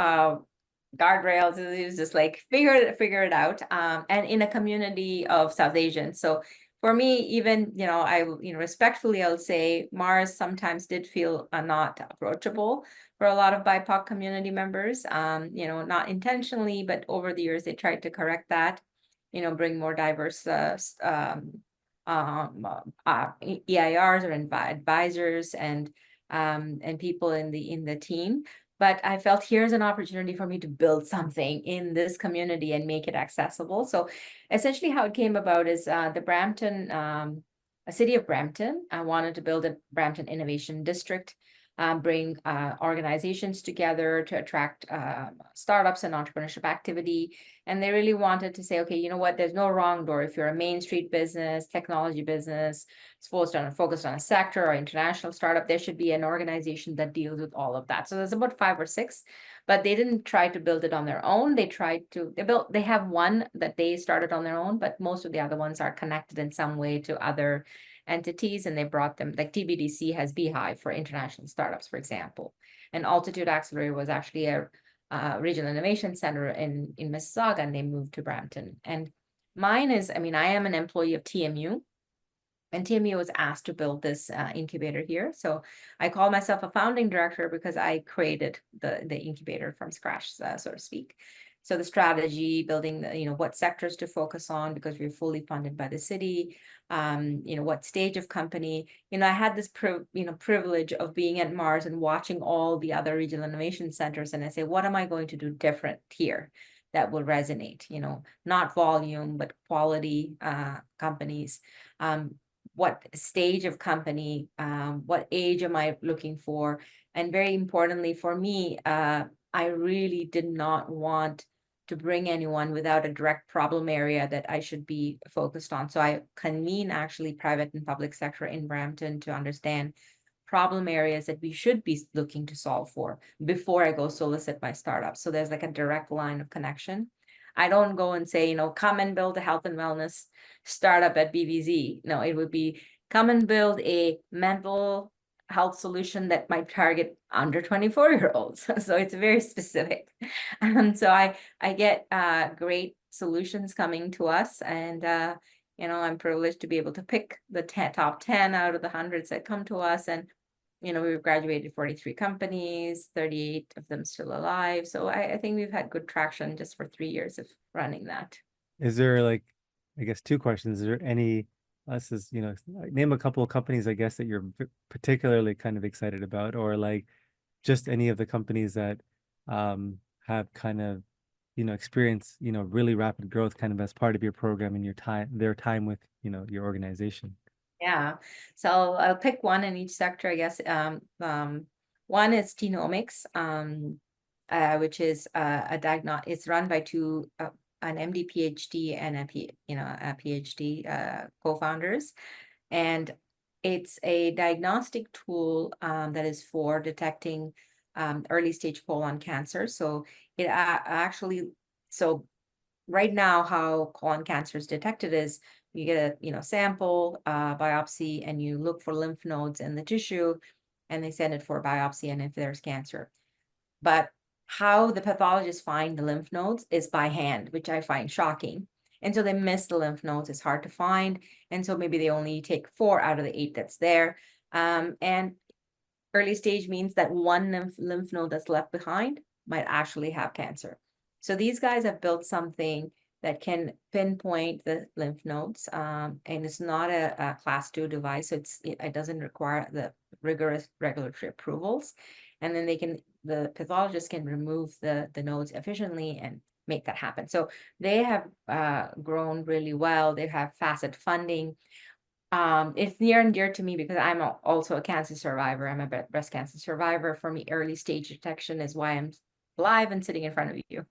guardrails. It was just like figure it out. And in a community of South Asians. So for me, even I respectfully, I'll say Mars sometimes did feel not approachable for a lot of BIPOC community members. Not intentionally, but over the years they tried to correct that. Bring more diverse EIRs or advisors and people in the team. But I felt here's an opportunity for me to build something in this community and make it accessible. So essentially how it came about is a City of Brampton. I wanted to build a Brampton Innovation District, bring organizations together to attract startups and entrepreneurship activity. And they really wanted to say, okay, you know what, there's no wrong door. If you're a Main Street business, technology business, it's focused on a sector or international startup, there should be an organization that deals with all of that. So there's about 5 or 6, but they didn't try to build it on their own. They have one that they started on their own, but most of the other ones are connected in some way to other entities, and they brought them, like TBDC has Beehive for international startups, for example. And Altitude Accelerator was actually a regional innovation center in Mississauga, and they moved to Brampton. And mine is, I am an employee of TMU, and TMU was asked to build this incubator here. So I call myself a founding director because I created the incubator from scratch, so to speak. So the strategy, building what sectors to focus on, because we're fully funded by the city. What stage of company. I had this privilege of being at Mars and watching all the other regional innovation centers, and I say, what am I going to do different here that will resonate? Not volume, but quality companies. What stage of company, what age am I looking for? And very importantly for me, I really did not want to bring anyone without a direct problem area that I should be focused on. So I convene actually private and public sector in Brampton to understand problem areas that we should be looking to solve for before I go solicit my startup. So there's like a direct line of connection. I don't go and say, come and build a health and wellness startup at BVZ. No, it would be come and build a mental health solution that might target under 24-year-olds. So it's very specific. And so I get great solutions coming to us, and I'm privileged to be able to pick the top 10 out of the hundreds that come to us. And we've graduated 43 companies, 38 of them still alive. So I think we've had good traction just for 3 years of running that. Is there like, I guess, two questions. Is there any, name a couple of companies, I guess, that you're particularly kind of excited about, or like just any of the companies that have kind of, experienced, really rapid growth kind of as part of your program and their time with, your organization? Yeah, so I'll pick one in each sector, I guess. One is Genomics, which is it's run by two, an MD PhD and a PhD co-founders, and it's a diagnostic tool that is for detecting early stage colon cancer. So it so right now, how colon cancer is detected is you get a sample biopsy, and you look for lymph nodes in the tissue, and they send it for a biopsy, and if there's cancer. But how the pathologists find the lymph nodes is by hand, which I find shocking. And so they miss the lymph nodes. It's hard to find. And so maybe they only take 4 out of the 8 that's there. And early stage means that one lymph node that's left behind might actually have cancer. So these guys have built something that can pinpoint the lymph nodes, and it's not a class 2 device, so it doesn't require the rigorous regulatory approvals. And then the pathologist can remove the nodes efficiently and make that happen. So they have grown really well. They have facet funding. It's near and dear to me because I'm also a cancer survivor. I'm a breast cancer survivor. For me, early stage detection is why I'm alive and sitting in front of you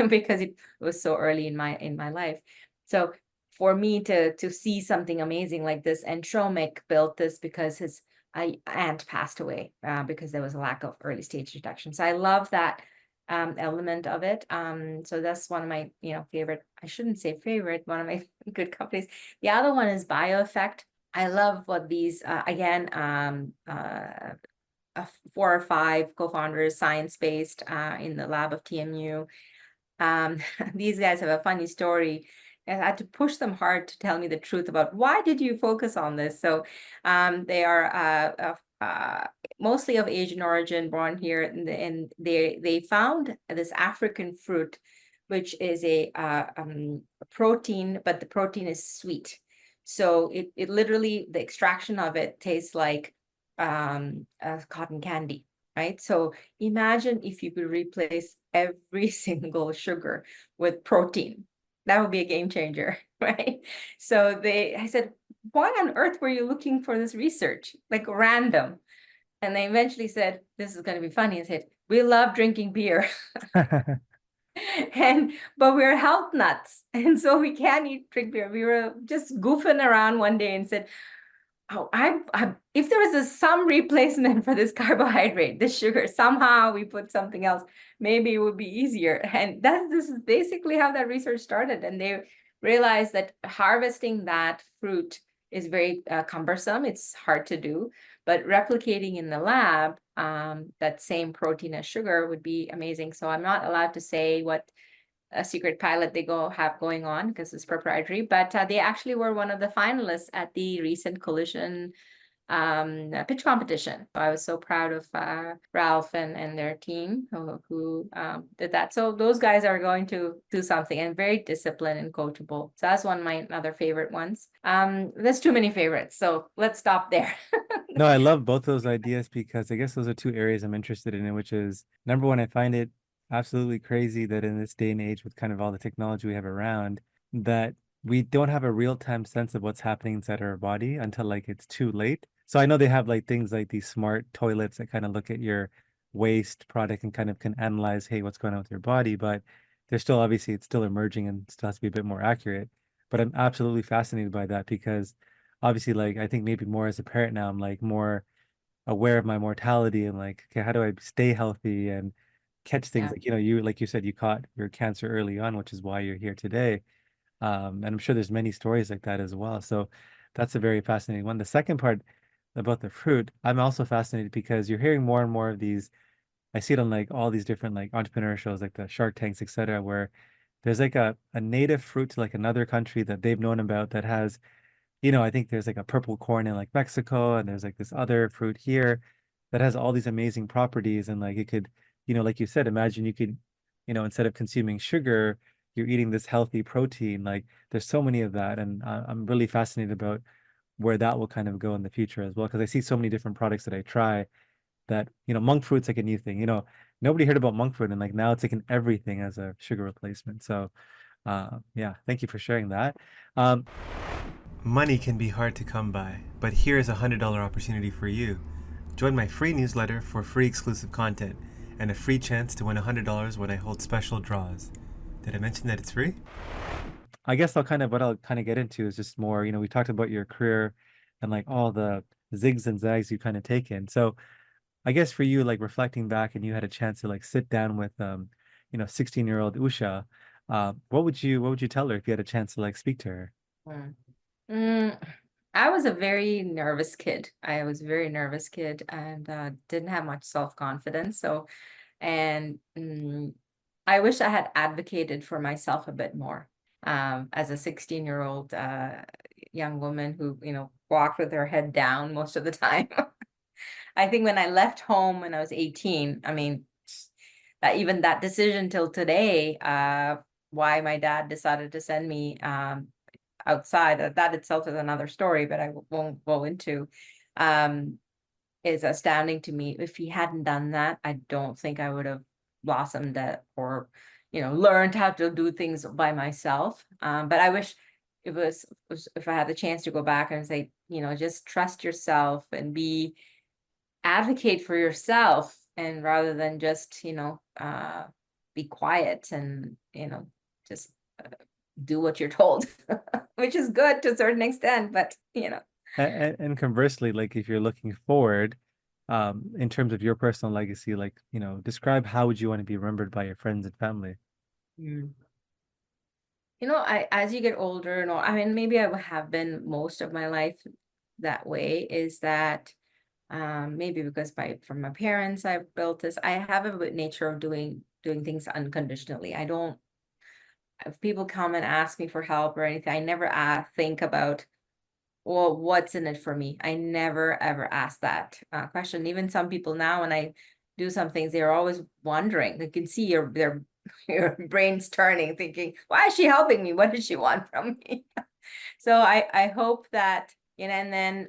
because it was so early in my life. So for me to see something amazing like this, and Shomek built this because his aunt passed away because there was a lack of early stage detection. So I love that element of it. So that's one of my favorite, I shouldn't say favorite, one of my good companies. The other one is BioEffect. I love what these 4 or 5 co-founders, science-based in the lab of TMU. These guys have a funny story. I had to push them hard to tell me the truth about why did you focus on this. So they are mostly of Asian origin, born here, and they found this African fruit, which is a protein, but the protein is sweet. So it literally, the extraction of it tastes like cotton candy, right? So imagine if you could replace every single sugar with protein. That would be a game changer, right? So I said, why on earth were you looking for this research? Like random. And they eventually said, this is going to be funny. I said, we love drinking beer. But we're health nuts. And so we can't drink beer. We were just goofing around one day and said, oh, if there was some replacement for this carbohydrate, this sugar, somehow we put something else, maybe it would be easier. And this is basically how that research started. And they realized that harvesting that fruit is very cumbersome. It's hard to do, but replicating in the lab that same protein as sugar would be amazing. So I'm not allowed to say what a secret pilot they have going on because it's proprietary, but they actually were one of the finalists at the recent Collision pitch competition. So I was so proud of Ralph and their team who did that. So those guys are going to do something, and very disciplined and coachable. So that's one of my other favorite ones. There's too many favorites, so let's stop there. No, I love both those ideas because I guess those are two areas I'm interested in, which is number one, I find it absolutely crazy that in this day and age with kind of all the technology we have around, that we don't have a real-time sense of what's happening inside our body until like it's too late. So I know they have like things like these smart toilets that kind of look at your waste product and kind of can analyze, hey, what's going on with your body, but there's still obviously it's still emerging and still has to be a bit more accurate. But I'm absolutely fascinated by that because obviously, like I think maybe more as a parent now, I'm like more aware of my mortality and like, okay, how do I stay healthy and catch things Yeah. like, you like you said, you caught your cancer early on, which is why you're here today. And I'm sure there's many stories like that as well. So that's a very fascinating one. The second part about the fruit, I'm also fascinated because you're hearing more and more of these. I see it on like all these different like entrepreneur shows, like the Shark Tanks, etc., where there's like a native fruit to like another country that they've known about that has, I think there's like a purple corn in like Mexico, and there's like this other fruit here that has all these amazing properties. And like it could, like you said, imagine you could, instead of consuming sugar, you're eating this healthy protein. Like there's so many of that. And I'm really fascinated about where that will kind of go in the future as well. Because I see so many different products that I try that, monk fruit's like a new thing. Nobody heard about monk fruit, and like now it's like in everything as a sugar replacement. So yeah, thank you for sharing that. Um, Money can be hard to come by, but here's a $100 opportunity for you. Join my free newsletter for free exclusive content and a free chance to win $100 when I hold special draws. Did I mention that it's free? I guess what I'll kind of get into is just more, we talked about your career and like all the zigs and zags you kind of taken. So I guess for you, like reflecting back and you had a chance to like sit down with 16-year-old Usha, what would you tell her if you had a chance to like speak to her? Mm. Mm, I was a very nervous kid. I was a very nervous kid and didn't have much self-confidence. And I wish I had advocated for myself a bit more. As a 16-year-old young woman who, walked with her head down most of the time. I think when I left home when I was 18, I mean, that even that decision till today, why my dad decided to send me outside, that itself is another story, but I won't go into, um, is astounding to me. If he hadn't done that, I don't think I would have blossomed or, learned how to do things by myself. But I wish if I had the chance to go back and say, just trust yourself and advocate for yourself, and rather than just, be quiet and, just do what you're told, which is good to a certain extent, but And conversely, like if you're looking forward, in terms of your personal legacy, like, describe how would you want to be remembered by your friends and family? Mm. As you get older, I mean, maybe I have been most of my life that way, is that maybe because from my parents I've built this. I have a bit nature of doing things unconditionally. I don't, if people come and ask me for help or anything, I never think about, well, what's in it for me. I never ever ask that question. Even some people now, when I do some things, they're always wondering. They can see your brains turning, thinking, why is she helping me? What does she want from me? So I hope that, and then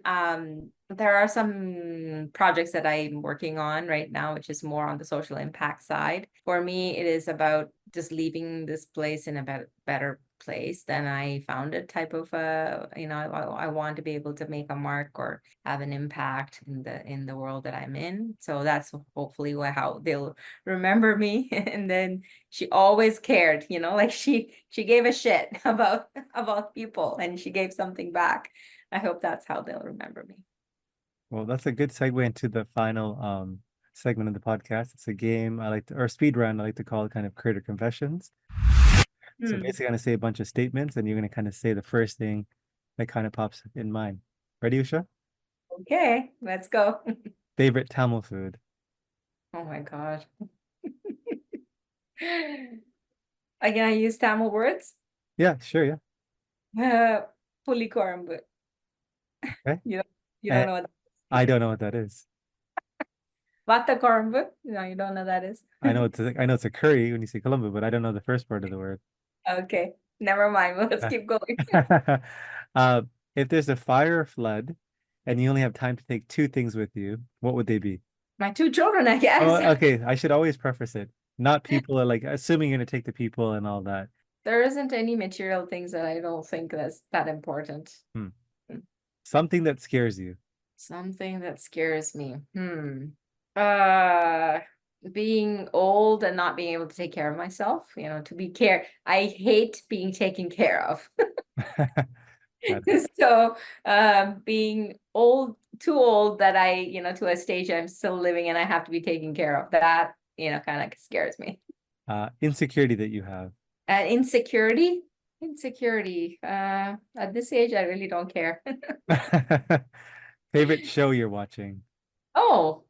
there are some projects that I'm working on right now, which is more on the social impact side. For me, it is about just leaving this place in a better place than I found it, type of I want to be able to make a mark or have an impact in the world that I'm in. So that's hopefully how they'll remember me. And then she always cared, like she gave a shit about people, and she gave something back. I hope that's how they'll remember me. Well, that's a good segue into the final segment of the podcast. It's a game or speed round, I like to call it kind of creator confessions. So Hmm. basically, I'm gonna say a bunch of statements, and you're gonna kind of say the first thing that kind of pops in mind. Ready, Usha? Okay, let's go. Favorite Tamil food? Oh my God. Again, I use Tamil words. Yeah, sure, yeah. Pulikorumbu. Okay. You don't, you don't And know what I don't know what that is. Vata korumbu? No, you don't know what that is. I know it's a curry when you say Colombo, but I don't know the first part of the word. Okay, never mind. Let's keep going. Uh, if there's a fire or flood, and you only have time to take two things with you, what would they be? My two children, I Oh, guess. okay. I should always preface it. Not people, like assuming you're gonna take the people and all that. There isn't any material things that I don't think that's that important. Hmm. Something that scares you. Something that scares me. Uh, being old and not being able to take care of myself, I hate being taken care of. Got it. So being old, too old that to a stage I'm still living and I have to be taken care of, that, kind of scares me. Insecurity that you have. Insecurity. At this age, I really don't care. Favorite show you're watching? Oh,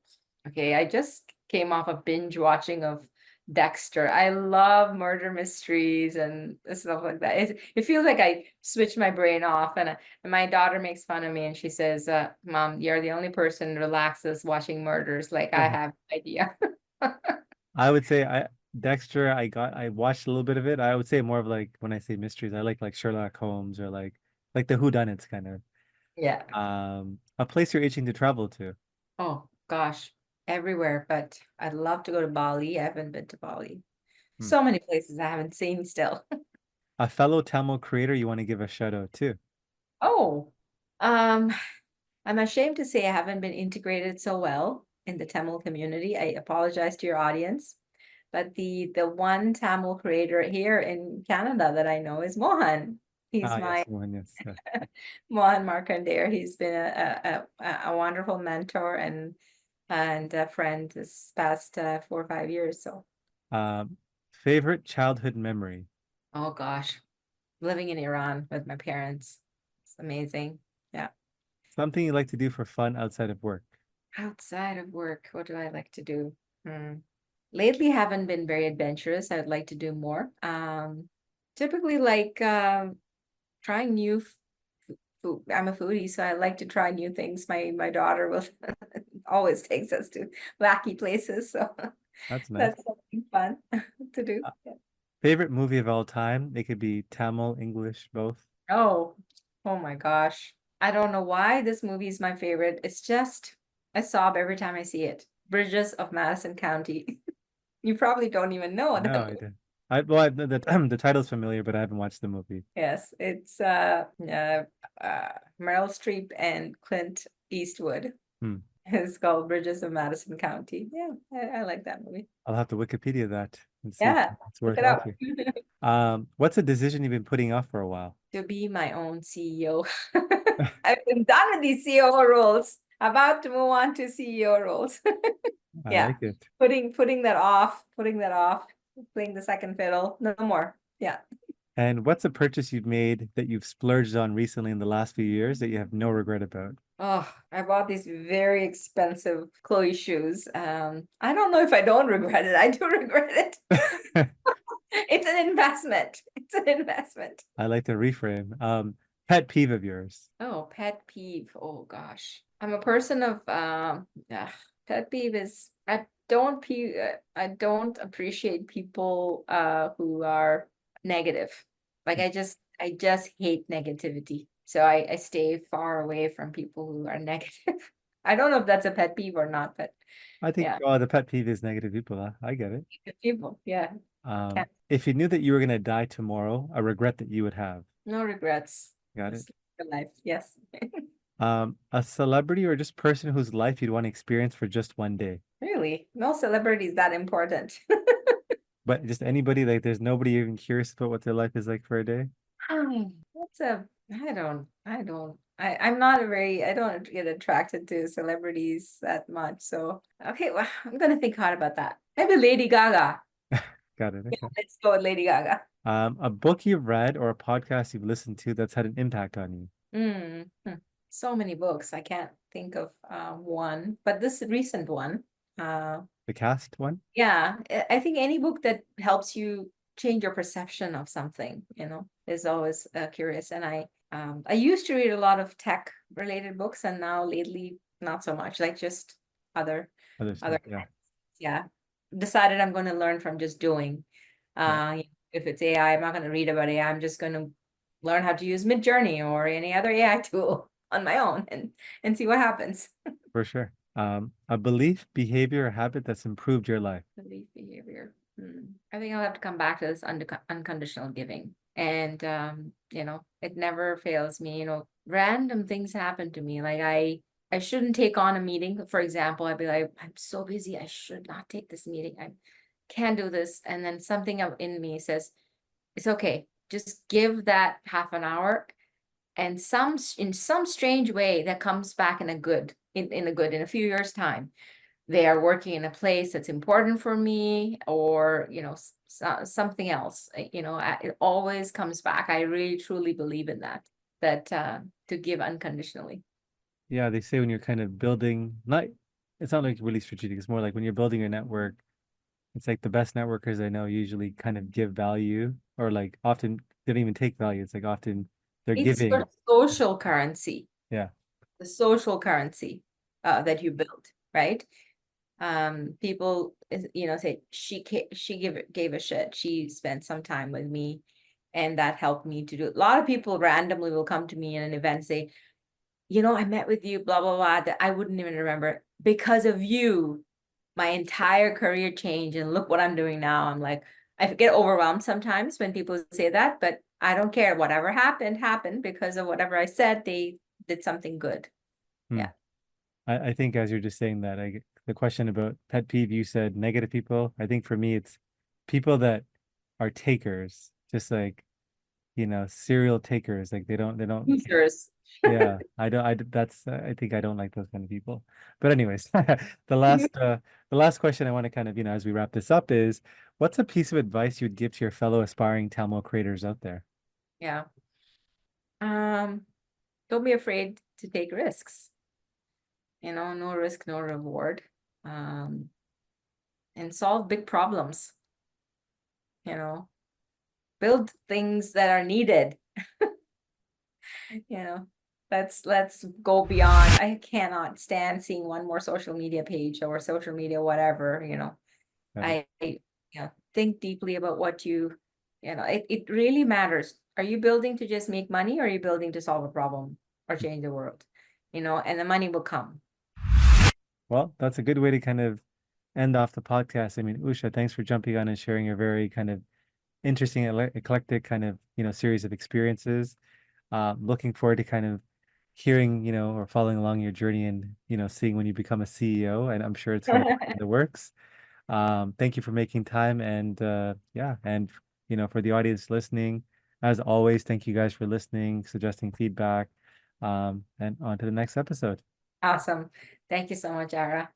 okay. I just came off a binge watching of Dexter. I love murder mysteries and stuff like that. It feels like I switch my brain off, and my daughter makes fun of me, and she says, "Mom, you're the only person who relaxes watching murders. Like I have no idea." I would say Dexter, I watched a little bit of it. I would say more of like when I say mysteries, I like Sherlock Holmes or like the whodunits kind of. Yeah. A place you're itching to travel to. Oh gosh, everywhere. But I'd love to go to Bali. I haven't been to Bali. Hmm. So many places I haven't seen still. A fellow Tamil creator you want to give a shout out to. Oh, um, I'm ashamed to say I haven't been integrated so well in the Tamil community. I apologize to your audience, but the one Tamil creator here in Canada that I know is Mohan. He's Yes, my Mohan, yes. Mohan Markandeya. He's been a wonderful mentor and a friend this past 4 or 5 years. So, Um, Favorite childhood memory. oh gosh, living in Iran with my parents. It's amazing. Yeah. Something you like to do for fun outside of work. Outside of work, what do I like to do? Lately haven't been very adventurous. I'd like to do more. Typically like trying new food. I'm a foodie, so I like to try new things. My daughter will always takes us to wacky places, so That's nice. that's something fun to do. Uh, Yeah. Favorite movie of all time. It could be Tamil, English, both. Oh, oh my gosh. I don't know why this movie is my favorite. It's just I sob every time I see it. Bridges of Madison County. You probably don't even know No, that I movie. did. The title's familiar, but I haven't watched the movie. Yes, it's Meryl Streep and Clint Eastwood. Hmm. It's called Bridges of Madison County. Yeah, I like that movie. I'll have to Wikipedia that and see if Yeah, it's look worth it up. watching. What's a decision you've been putting off for a while? To be my own CEO. I've been done with these CEO roles. About to move on to CEO roles. I Yeah, like it. putting that off, playing the second fiddle. No more. Yeah. And what's a purchase you've made that you've splurged on recently in the last few years that you have no regret about? Oh, I bought these very expensive Chloe shoes. I don't know if I don't regret it. I do regret it. It's an investment. It's an investment. I like to reframe. Pet peeve of yours. Oh, pet peeve. Oh gosh. I'm a person of pet peeve is I don't appreciate people who are negative. Like I just hate negativity. So I stay far away from people who are negative. I don't know if that's a pet peeve or not, but I think yeah, the pet peeve is negative people. I get it. good people. Yeah. Can't, If you knew that you were gonna die tomorrow, a regret that you would have. no regrets. Got it. Just live your life. Yes. A celebrity or just person whose life you'd want to experience for just one day. Really? No celebrity is that important. But just anybody, like there's nobody even curious about what their life is like for a day. That's a, I'm not a very, I don't get attracted to celebrities that much. So, okay, well, I'm gonna think hard about that. Maybe Lady Gaga. Got it. Yeah, Okay. let's go with Lady Gaga. A book you've read or a podcast you've listened to that's had an impact on you. So many books. I can't think of one, but this recent one, The Cast one? yeah, I think any book that helps you change your perception of something, is always curious. And I used to read a lot of tech related books, and now lately not so much, like just other Other stuff. Yeah. yeah. Decided I'm going to learn from just doing. Yeah, If it's AI, I'm not going to read about AI. I'm just going to learn how to use Midjourney or any other AI tool on my own and see what happens. for sure. A belief, behavior, or habit that's improved your life. Belief behavior. I think I'll have to come back to this unconditional giving. And it never fails me. Random things happen to me. Like I shouldn't take on a meeting. For example, I'd be like, I'm so busy, I should not take this meeting. I can't do this. And then something in me says, it's okay, just give that half an hour. And in some strange way that comes back in a good, in a few years' time, they are working in a place that's important for me, or something else. It always comes back. I really truly believe in that to give unconditionally. Yeah, they say when you're kind of building, not, it's not like really strategic. It's more like when you're building your network, it's like the best networkers I know usually kind of give value, or like often they don't even take value. It's like often they're It's giving. your social currency, Yeah. the social currency that you build, right? People say she gave a shit, she spent some time with me, and that helped me to do it. A lot of people randomly will come to me in an event and say, I met with you, blah blah blah, that I wouldn't even remember. Because of you, my entire career changed, and look what I'm doing now. I'm like, I get overwhelmed sometimes when people say that, but I don't care. Whatever happened because of whatever I said. They did something good. Hmm. Yeah. I think as you're just saying that, the question about pet peeve, you said negative people. I think for me, it's people that are takers, just like, serial takers. Like they don't Users. yeah, I think I don't like those kind of people. But anyways, the last question I want to kind of, as we wrap this up is, what's a piece of advice you'd give to your fellow aspiring Tamil creators out there? Yeah. Don't be afraid to take risks. No risk, no reward. And solve big problems. Build things that are needed. Let's go beyond. I cannot stand seeing one more social media page or social media, whatever. Right. Think deeply about what it really matters. Are you building to just make money, or are you building to solve a problem or change the world? And the money will come. Well, that's a good way to kind of end off the podcast. I mean, Usha, thanks for jumping on and sharing your very kind of interesting, eclectic kind of, series of experiences. Looking forward to kind of hearing, or following along your journey and, seeing when you become a CEO, and I'm sure it's kind of in the works. Thank you for making time, and yeah, and for the audience listening, as always, thank you guys for listening, suggesting feedback, and on to the next episode. Awesome. Thank you so much, Ara.